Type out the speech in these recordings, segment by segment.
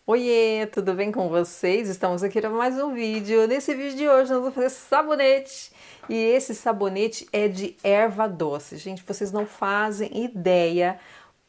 Oiê, tudo bem com vocês? Estamos aqui para mais um vídeo. Nesse vídeo de hoje nós vamos fazer sabonete. E esse sabonete é de erva doce. Gente, vocês não fazem ideia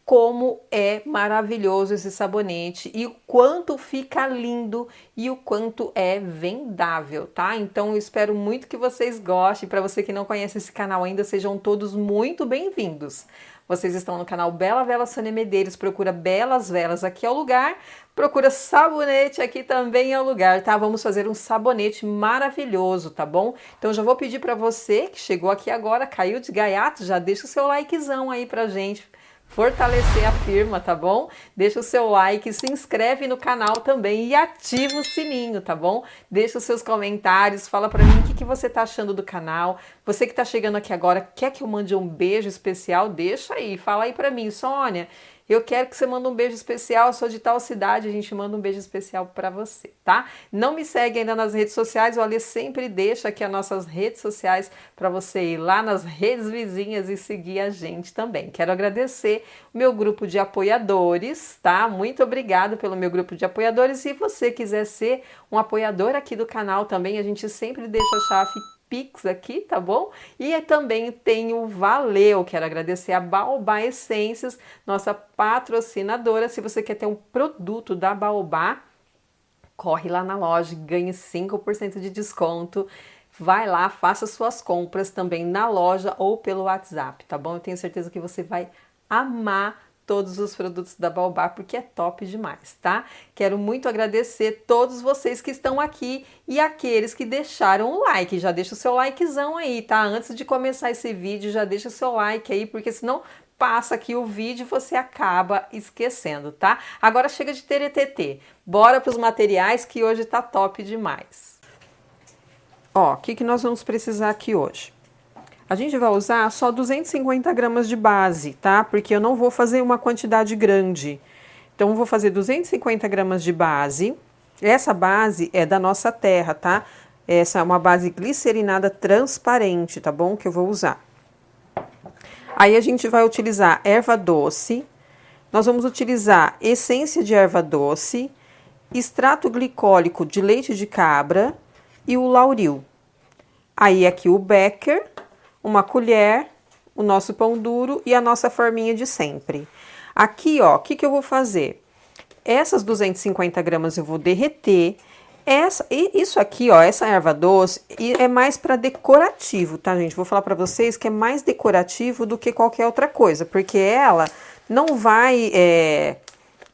como é maravilhoso esse sabonete e o quanto fica lindo e o quanto é vendável, tá? Então eu espero muito que vocês gostem. Para você que não conhece esse canal ainda, sejam todos muito bem-vindos. Vocês estão no canal Bela Vela Sônia Medeiros, procura Belas Velas, aqui é o lugar, procura sabonete, aqui também é o lugar, tá? Vamos fazer um sabonete maravilhoso, tá bom? Então já vou pedir para você que chegou aqui agora, caiu de gaiato, já deixa o seu likezão aí pra gente fortalecer a firma, tá bom? Deixa o seu like, se inscreve no canal também e ativa o sininho, tá bom? Deixa os seus comentários, fala pra mim o que você tá achando do canal. Você que tá chegando aqui agora, quer que eu mande um beijo especial? Deixa aí, fala aí pra mim, Sônia. Eu quero que você mande um beijo especial, eu sou de tal cidade, a gente manda um beijo especial para você, tá? Não me segue ainda nas redes sociais, o Alê sempre deixa aqui as nossas redes sociais para você ir lá nas redes vizinhas e seguir a gente também. Quero agradecer o meu grupo de apoiadores, tá? Muito obrigada pelo meu grupo de apoiadores. Se você quiser ser um apoiador aqui do canal também, a gente sempre deixa a chave Pix aqui, tá bom? E também tem o Valeu, quero agradecer a Baobá Essências, nossa patrocinadora. Se você quer ter um produto da Baobá, corre lá na loja, ganhe 5% de desconto. Vai lá, faça suas compras também na loja ou pelo WhatsApp, tá bom? Eu tenho certeza que você vai amar todos os produtos da Baobá, porque é top demais, tá? Quero muito agradecer todos vocês que estão aqui e aqueles que deixaram o like. Já deixa o seu likezão aí, tá? Antes de começar esse vídeo, já deixa o seu like aí, porque senão passa aqui o vídeo e você acaba esquecendo, tá? Agora chega de teretetê. Bora para os materiais que hoje tá top demais. Ó, o que nós vamos precisar aqui hoje? A gente vai usar só 250 gramas de base, tá? Porque eu não vou fazer uma quantidade grande. Então, eu vou fazer 250 gramas de base. Essa base é da nossa terra, tá? Essa é uma base glicerinada transparente, tá bom? Que eu vou usar. Aí, a gente vai utilizar erva doce. Nós vamos utilizar essência de erva doce, extrato glicólico de leite de cabra e o lauril. Aí, aqui o Becker, uma colher, o nosso pão duro e a nossa forminha de sempre. Aqui, ó, o que eu vou fazer? Essas 250 gramas eu vou derreter. Isso aqui, ó, essa erva doce, é mais para decorativo, tá, gente? Vou falar para vocês que é mais decorativo do que qualquer outra coisa, porque ela não vai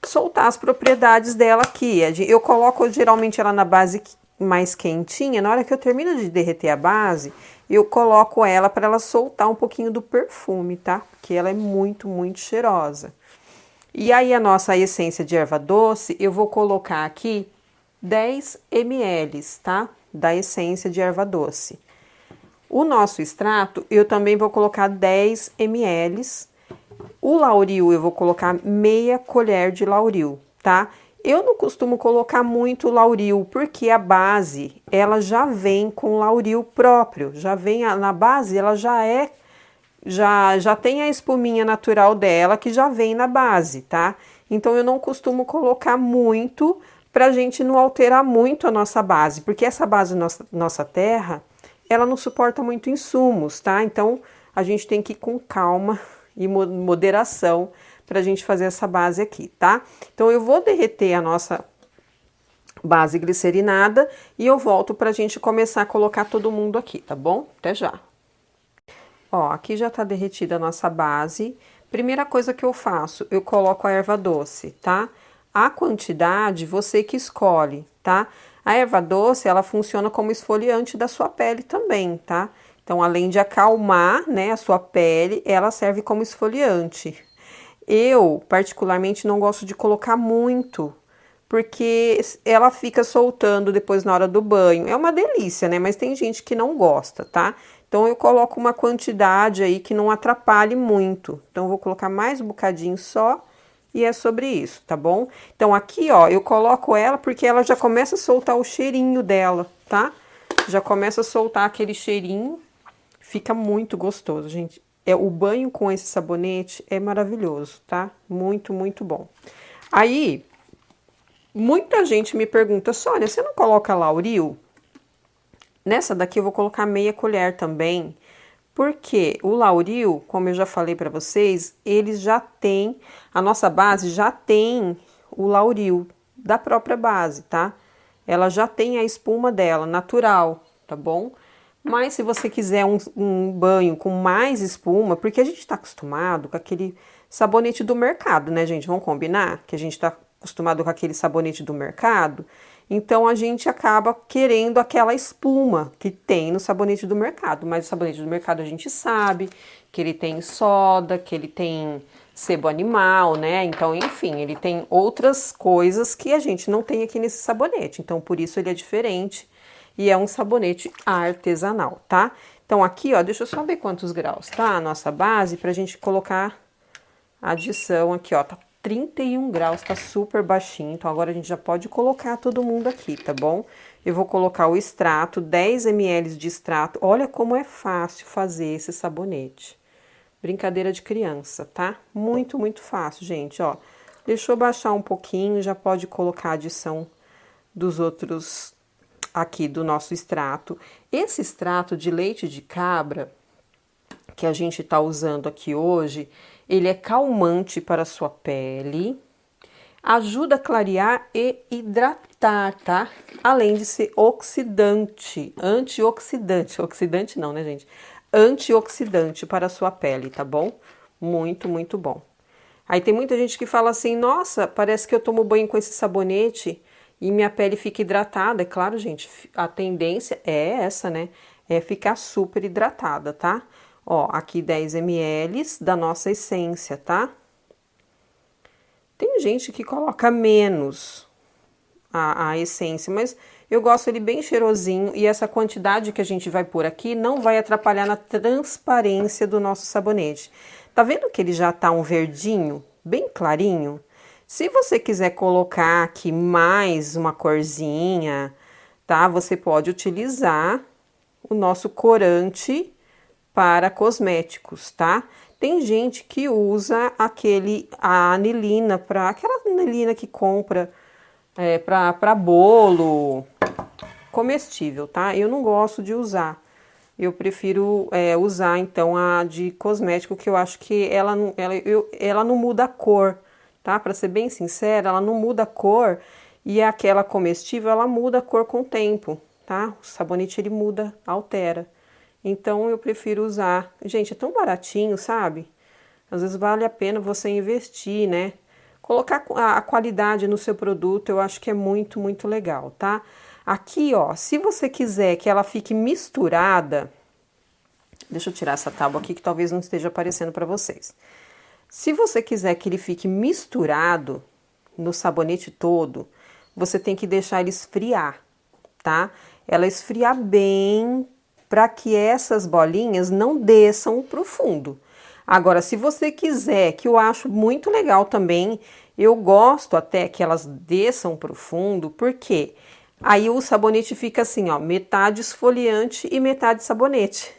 soltar as propriedades dela aqui. Eu coloco geralmente ela na base mais quentinha. Na hora que eu termino de derreter a base, eu coloco ela para ela soltar um pouquinho do perfume, tá? Porque ela é muito, muito cheirosa. E aí a nossa essência de erva doce, eu vou colocar aqui 10 ml, tá? Da essência de erva doce. O nosso extrato, eu também vou colocar 10 ml. O lauril, eu vou colocar meia colher de lauril, tá? Eu não costumo colocar muito lauril, porque a base, ela já vem com lauril próprio. Já vem na base, ela já tem a espuminha natural dela, que já vem na base, tá? Então, eu não costumo colocar muito, pra gente não alterar muito a nossa base, porque essa base nossa terra, ela não suporta muito insumos, tá? Então, a gente tem que ir com calma e moderação pra gente fazer essa base aqui, tá? Então, eu vou derreter a nossa base glicerinada e eu volto pra gente começar a colocar todo mundo aqui, tá bom? Até já! Ó, aqui já tá derretida a nossa base. Primeira coisa que eu faço, eu coloco a erva doce, tá? A quantidade, você que escolhe, tá? A erva doce, ela funciona como esfoliante da sua pele também, tá? Então, além de acalmar, né, a sua pele, ela serve como esfoliante. Eu, particularmente, não gosto de colocar muito, porque ela fica soltando depois na hora do banho. É uma delícia, né? Mas tem gente que não gosta, tá? Então eu coloco uma quantidade aí que não atrapalhe muito. Então eu vou colocar mais um bocadinho só e é sobre isso, tá bom? Então aqui, ó, eu coloco ela porque ela já começa a soltar o cheirinho dela, tá? Já começa a soltar aquele cheirinho, fica muito gostoso, gente. O banho com esse sabonete é maravilhoso, tá? Muito, muito bom. Aí, muita gente me pergunta, Sônia, você não coloca Lauril? Nessa daqui eu vou colocar meia colher também, porque o Lauril, como eu já falei para vocês, eles já tem, a nossa base já tem o Lauril da própria base, tá? Ela já tem a espuma dela, natural, tá bom? Mas se você quiser um banho com mais espuma, porque a gente tá acostumado com aquele sabonete do mercado, né, gente? Vamos combinar? Que a gente tá acostumado com aquele sabonete do mercado. Então a gente acaba querendo aquela espuma que tem no sabonete do mercado. Mas o sabonete do mercado a gente sabe que ele tem soda, que ele tem sebo animal, né? Então, enfim, ele tem outras coisas que a gente não tem aqui nesse sabonete. Então, por isso ele é diferente e é um sabonete artesanal, tá? Então, aqui, ó, deixa eu só ver quantos graus, tá? A nossa base pra gente colocar a adição aqui, ó, tá 31 graus, tá super baixinho, então agora a gente já pode colocar todo mundo aqui, tá bom? Eu vou colocar o extrato, 10 ml de extrato, olha como é fácil fazer esse sabonete. Brincadeira de criança, tá? Muito, muito fácil, gente, ó. Deixou baixar um pouquinho, já pode colocar a adição dos outros aqui do nosso extrato. Esse extrato de leite de cabra que a gente tá usando aqui hoje, ele é calmante para a sua pele, ajuda a clarear e hidratar, tá? Além de ser oxidante, antioxidante, oxidante não, né, gente? Antioxidante para a sua pele, tá bom? Muito, muito bom. Aí tem muita gente que fala assim, nossa, parece que eu tomo banho com esse sabonete e minha pele fica hidratada. É claro, gente, a tendência é essa, né? É ficar super hidratada, tá? Ó, aqui 10 ml da nossa essência, tá? Tem gente que coloca menos a essência, mas eu gosto ele bem cheirosinho e essa quantidade que a gente vai pôr aqui não vai atrapalhar na transparência do nosso sabonete. Tá vendo que ele já tá um verdinho, bem clarinho? Se você quiser colocar aqui mais uma corzinha, tá? Você pode utilizar o nosso corante para cosméticos, tá? Tem gente que usa a anilina, aquela anilina que compra para bolo comestível, tá? Eu não gosto de usar. Eu prefiro usar, então, a de cosmético, que eu acho que ela não muda a cor, tá? Para ser bem sincera, ela não muda a cor e aquela comestível, ela muda a cor com o tempo, tá? O sabonete, ele muda, altera. Então, eu prefiro usar. Gente, é tão baratinho, sabe? Às vezes vale a pena você investir, né? Colocar a qualidade no seu produto, eu acho que é muito, muito legal, tá? Aqui, ó, se você quiser que ela fique misturada, deixa eu tirar essa tábua aqui que talvez não esteja aparecendo para vocês. Se você quiser que ele fique misturado no sabonete todo, você tem que deixar ele esfriar, tá? Ela esfriar bem para que essas bolinhas não desçam pro fundo. Agora, se você quiser, que eu acho muito legal também, eu gosto até que elas desçam pro fundo, porque aí o sabonete fica assim, ó, metade esfoliante e metade sabonete,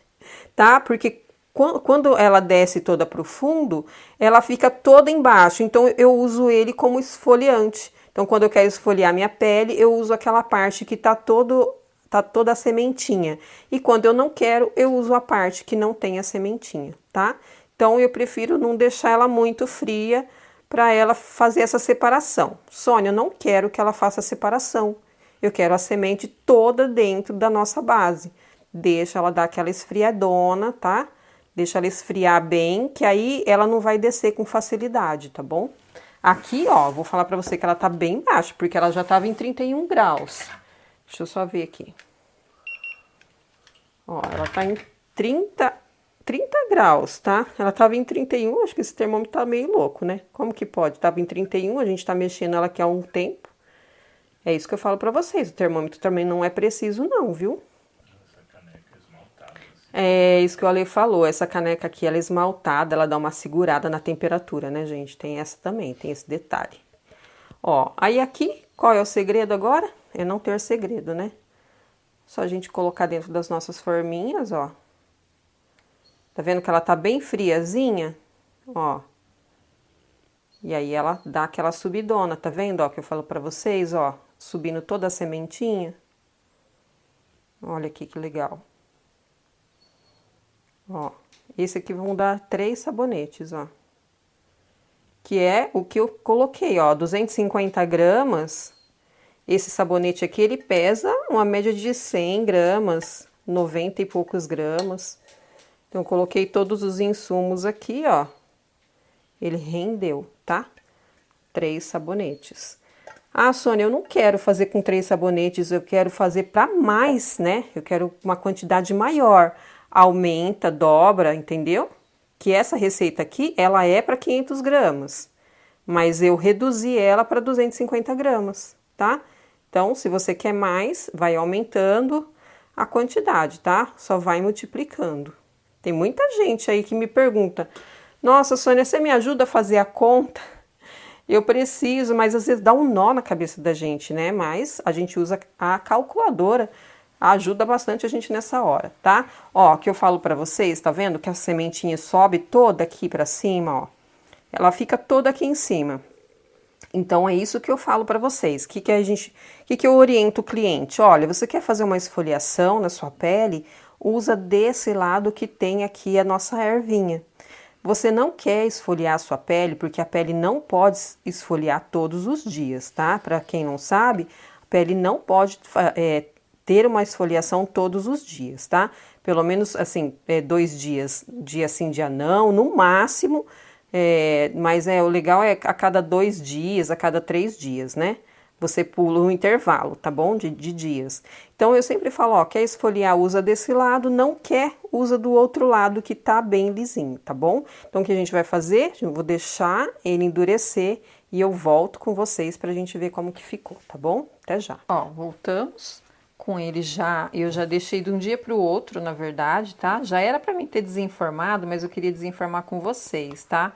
tá? Porque quando ela desce toda pro fundo, ela fica toda embaixo, então eu uso ele como esfoliante. Então, quando eu quero esfoliar minha pele, eu uso aquela parte que tá toda a sementinha. E quando eu não quero, eu uso a parte que não tem a sementinha, tá? Então, eu prefiro não deixar ela muito fria para ela fazer essa separação. Sônia, eu não quero que ela faça a separação. Eu quero a semente toda dentro da nossa base. Deixa ela dar aquela esfriadona, tá? Deixa ela esfriar bem, que aí ela não vai descer com facilidade, tá bom? Aqui, ó, vou falar pra você que ela tá bem baixa, porque ela já tava em 31 graus. Deixa eu só ver aqui. Ó, ela tá em 30 graus, tá? Ela tava em 31, acho que esse termômetro tá meio louco, né? Como que pode? Tava em 31, a gente tá mexendo ela aqui há um tempo. É isso que eu falo pra vocês, o termômetro também não é preciso não, viu? Essa caneca esmaltada, assim. É isso que o Ale falou, essa caneca aqui, ela é esmaltada, ela dá uma segurada na temperatura, né, gente? Tem essa também, tem esse detalhe. Ó, aí aqui, qual é o segredo agora? É não ter segredo, né? Só a gente colocar dentro das nossas forminhas, ó. Tá vendo que ela tá bem friazinha? Ó. E aí ela dá aquela subidona, tá vendo, ó, que eu falo pra vocês, ó. Subindo toda a sementinha. Olha aqui que legal. Ó, esse aqui vão dar 3 sabonetes, ó. Que é o que eu coloquei, ó, 250 gramas. Esse sabonete aqui, ele pesa uma média de 100 gramas, 90 e poucos gramas. Então, eu coloquei todos os insumos aqui, ó. Ele rendeu, tá? 3 sabonetes. Ah, Sônia, eu não quero fazer com 3 sabonetes, eu quero fazer para mais, né? Eu quero uma quantidade maior. Aumenta, dobra, entendeu? Que essa receita aqui, ela é para 500 gramas. Mas eu reduzi ela para 250 gramas, tá? Então, se você quer mais, vai aumentando a quantidade, tá? Só vai multiplicando. Tem muita gente aí que me pergunta: nossa, Sônia, você me ajuda a fazer a conta? Eu preciso, mas às vezes dá um nó na cabeça da gente, né? Mas a gente usa a calculadora, ajuda bastante a gente nessa hora, tá? Ó, que eu falo pra vocês, tá vendo que a sementinha sobe toda aqui pra cima, ó. Ela fica toda aqui em cima. Então é isso que eu falo para vocês. Que eu oriento o cliente? Olha, você quer fazer uma esfoliação na sua pele? Usa desse lado que tem aqui a nossa ervinha. Você não quer esfoliar a sua pele, porque a pele não pode esfoliar todos os dias, tá? Para quem não sabe, a pele não pode ter uma esfoliação todos os dias, tá? Pelo menos, assim, 2 dias, dia sim, dia não, no máximo. Mas o legal é a cada 2 dias, a cada 3 dias, né? Você pula um intervalo, tá bom? De dias. Então eu sempre falo, ó, quer esfoliar, usa desse lado, não quer, usa do outro lado que tá bem lisinho, tá bom? Então o que a gente vai fazer? Eu vou deixar ele endurecer e eu volto com vocês pra gente ver como que ficou, tá bom? Até já. Ó, voltamos com ele já, eu já deixei de um dia pro outro, na verdade, tá? Já era pra mim ter desenformado, mas eu queria desenformar com vocês, tá?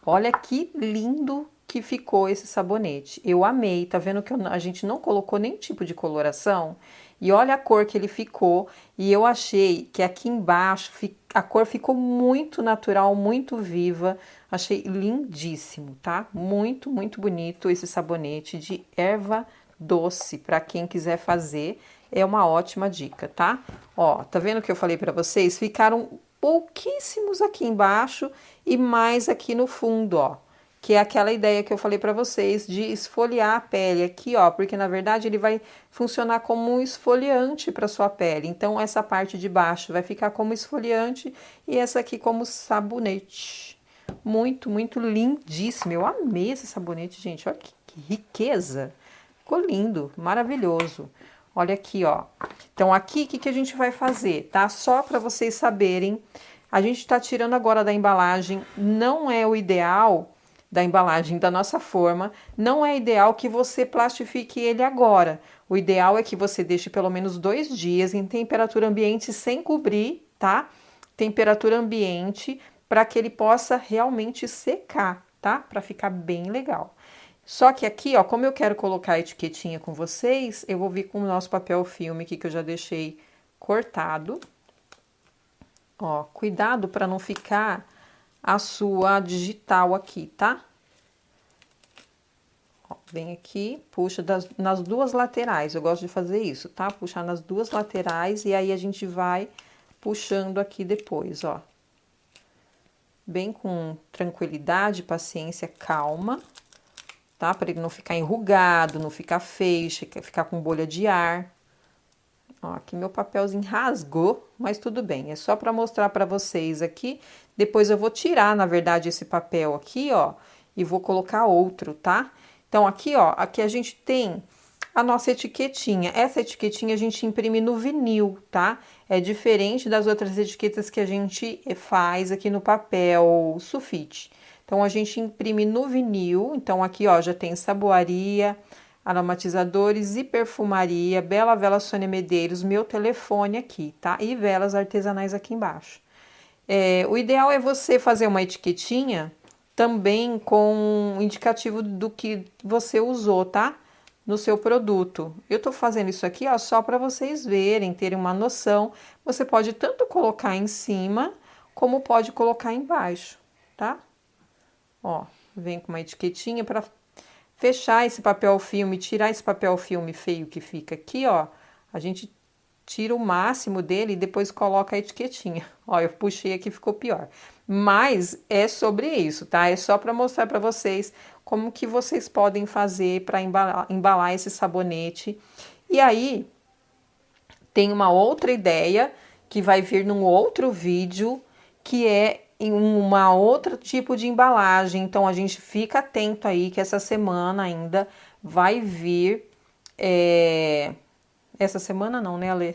Olha que lindo que ficou esse sabonete. Eu amei, tá vendo que a gente não colocou nenhum tipo de coloração? E olha a cor que ele ficou. E eu achei que aqui embaixo a cor ficou muito natural, muito viva. Achei lindíssimo, tá? Muito, muito bonito esse sabonete de erva doce. Para quem quiser fazer, é uma ótima dica, tá? Ó, tá vendo o que eu falei para vocês? Ficaram pouquíssimos aqui embaixo e mais aqui no fundo, ó. Que é aquela ideia que eu falei para vocês de esfoliar a pele aqui, ó, porque na verdade ele vai funcionar como um esfoliante para sua pele. Então essa parte de baixo vai ficar como esfoliante e essa aqui como sabonete. Muito, muito lindíssimo. Eu amei esse sabonete, gente. Olha que riqueza. Ficou lindo, maravilhoso. Olha aqui, ó. Então aqui o que a gente vai fazer, tá? Só para vocês saberem, a gente tá tirando agora da embalagem, não é o ideal da embalagem da nossa forma, não é ideal que você plastifique ele agora. O ideal é que você deixe pelo menos 2 dias em temperatura ambiente sem cobrir, tá? Temperatura ambiente para que ele possa realmente secar, tá? Para ficar bem legal. Só que aqui, ó, como eu quero colocar a etiquetinha com vocês, eu vou vir com o nosso papel filme aqui que eu já deixei cortado. Ó, cuidado para não ficar a sua digital aqui, tá? Ó, vem aqui, puxa nas 2 laterais, eu gosto de fazer isso, tá? Puxar nas 2 laterais e aí a gente vai puxando aqui depois, ó. Bem com tranquilidade, paciência, calma, tá? Para ele não ficar enrugado, não ficar feio, ficar com bolha de ar. Ó, aqui meu papelzinho rasgou, mas tudo bem, é só para mostrar para vocês aqui. Depois eu vou tirar, na verdade, esse papel aqui, ó, e vou colocar outro, tá? Então aqui, ó, aqui a gente tem a nossa etiquetinha. Essa etiquetinha a gente imprime no vinil, tá? É diferente das outras etiquetas que a gente faz aqui no papel sulfite. Então a gente imprime no vinil. Então aqui, ó, já tem Saboaria, aromatizadores e perfumaria, Bela Vela Sônia Medeiros, meu telefone aqui, tá? E velas artesanais aqui embaixo. O ideal é você fazer uma etiquetinha também com um indicativo do que você usou, tá? No seu produto. Eu tô fazendo isso aqui, ó, só para vocês verem, terem uma noção. Você pode tanto colocar em cima, como pode colocar embaixo, tá? Ó, vem com uma etiquetinha para fechar esse papel filme, tirar esse papel filme feio que fica aqui, ó. A gente tira o máximo dele e depois coloca a etiquetinha. Ó, eu puxei aqui, ficou pior. Mas é sobre isso, tá? É só para mostrar para vocês como que vocês podem fazer para embalar esse sabonete. E aí, tem uma outra ideia que vai vir num outro vídeo, que é em uma outra tipo de embalagem. Então, a gente fica atento aí que essa semana ainda vai vir... Essa semana não, né, Ale?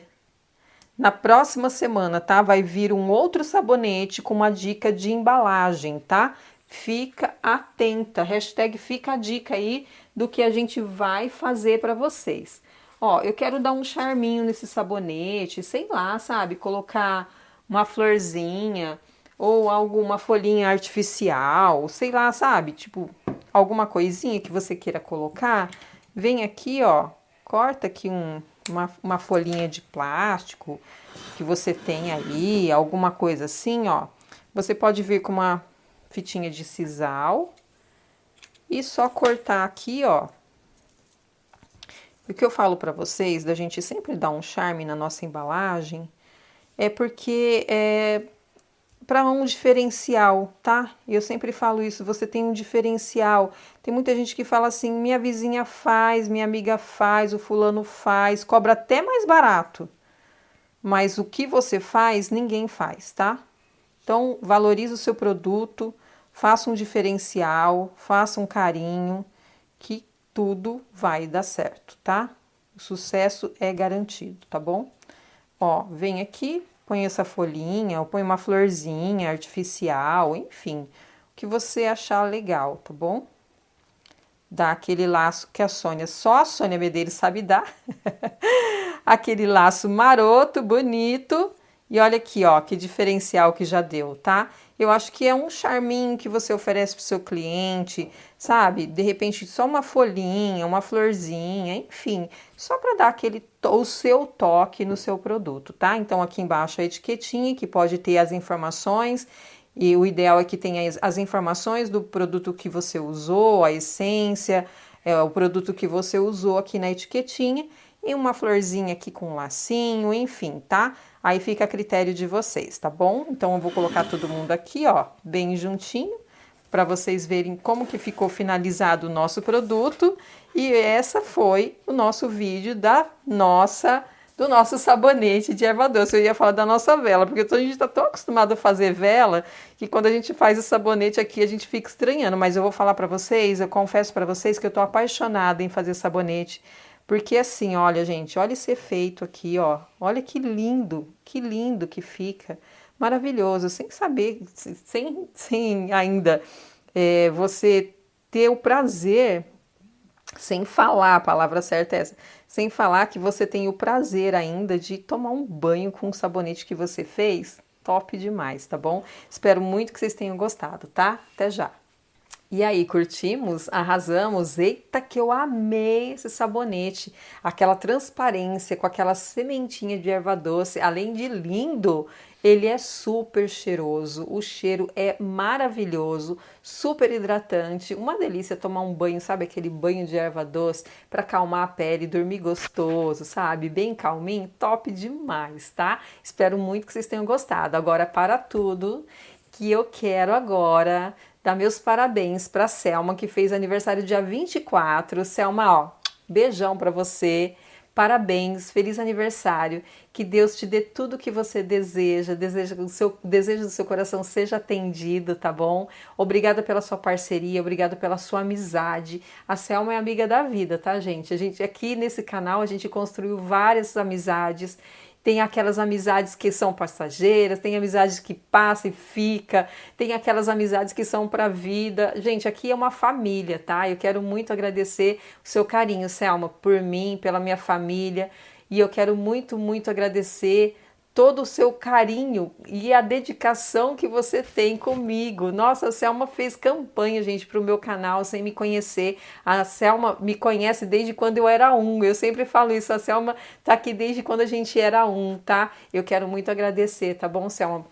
Na próxima semana, tá? Vai vir um outro sabonete com uma dica de embalagem, tá? Fica atenta, hashtag fica a dica aí do que a gente vai fazer para vocês. Ó, eu quero dar um charminho nesse sabonete, sei lá, sabe? Colocar uma florzinha ou alguma folhinha artificial, sei lá, sabe? Tipo, alguma coisinha que você queira colocar. Vem aqui, ó, corta aqui uma folhinha de plástico que você tem aí, alguma coisa assim, ó. Você pode vir com uma fitinha de sisal e só cortar aqui, ó. O que eu falo para vocês, da gente sempre dar um charme na nossa embalagem, é porque para um diferencial, tá? Eu sempre falo isso, você tem um diferencial. Tem muita gente que fala assim, minha vizinha faz, minha amiga faz, o fulano faz, cobra até mais barato. Mas o que você faz, ninguém faz, tá? Então, valorize o seu produto, faça um diferencial, faça um carinho, que tudo vai dar certo, tá? O sucesso é garantido, tá bom? Ó, vem aqui, põe essa folhinha, ou põe uma florzinha artificial, enfim, o que você achar legal, tá bom? Dá aquele laço que só a Sônia Medeiros sabe dar. Aquele laço maroto, bonito. E olha aqui, ó, que diferencial que já deu, tá? Eu acho que é um charminho que você oferece pro seu cliente, sabe? De repente, só uma folhinha, uma florzinha, enfim, só para dar o seu toque no seu produto, tá? Então, aqui embaixo a etiquetinha, que pode ter as informações, e o ideal é que tenha as informações do produto que você usou, a essência, o produto que você usou aqui na etiquetinha, e uma florzinha aqui com um lacinho, enfim, tá? Aí fica a critério de vocês, tá bom? Então eu vou colocar todo mundo aqui, ó, bem juntinho, para vocês verem como que ficou finalizado o nosso produto. E essa foi o nosso vídeo do nosso sabonete de erva doce. Eu ia falar da nossa vela, porque a gente está tão acostumado a fazer vela, que quando a gente faz o sabonete aqui, a gente fica estranhando. Mas eu vou falar para vocês, eu confesso para vocês que eu tô apaixonada em fazer sabonete. Porque assim, olha, gente, olha esse efeito aqui, ó. Olha que lindo que fica. Maravilhoso, sem saber, sem ainda você ter o prazer, sem falar, a palavra certa é essa, sem falar que você tem o prazer ainda de tomar um banho com o sabonete que você fez. Top demais, tá bom? Espero muito que vocês tenham gostado, tá? Até já! E aí, curtimos? Arrasamos? Eita, que eu amei esse sabonete! Aquela transparência com aquela sementinha de erva doce, além de lindo, ele é super cheiroso, o cheiro é maravilhoso, super hidratante, uma delícia tomar um banho, sabe aquele banho de erva doce para acalmar a pele, dormir gostoso, sabe? Bem calminho, top demais, tá? Espero muito que vocês tenham gostado. Agora, para tudo, que eu quero agora dar meus parabéns para Selma, que fez aniversário dia 24. Selma, ó, beijão para você. Parabéns, feliz aniversário. Que Deus te dê tudo o que você deseja, o desejo do seu coração seja atendido, tá bom? Obrigada pela sua parceria, obrigada pela sua amizade. A Selma é amiga da vida, tá, gente? A gente aqui nesse canal a gente construiu várias amizades tem aquelas amizades que são passageiras, tem amizades que passa e fica, tem aquelas amizades que são para a vida. Gente, aqui é uma família, tá? Eu quero muito agradecer o seu carinho, Selma, por mim, pela minha família, e eu quero muito, muito agradecer todo o seu carinho e a dedicação que você tem comigo. Nossa, a Selma fez campanha, gente, para o meu canal sem me conhecer. A Selma me conhece desde quando eu era um. Eu sempre falo isso, a Selma tá aqui desde quando a gente era um, tá? Eu quero muito agradecer, tá bom, Selma?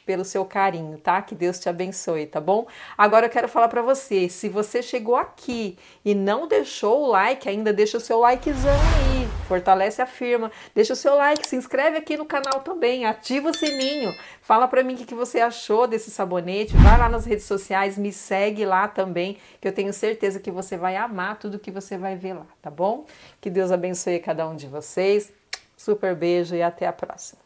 Pelo seu carinho, tá? Que Deus te abençoe, tá bom? Agora eu quero falar para você, se você chegou aqui e não deixou o like ainda, deixa o seu likezão aí, fortalece a firma, deixa o seu like, se inscreve aqui no canal também, ativa o sininho, fala para mim o que você achou desse sabonete, vai lá nas redes sociais, me segue lá também, que eu tenho certeza que você vai amar tudo que você vai ver lá, tá bom? Que Deus abençoe cada um de vocês, super beijo e até a próxima.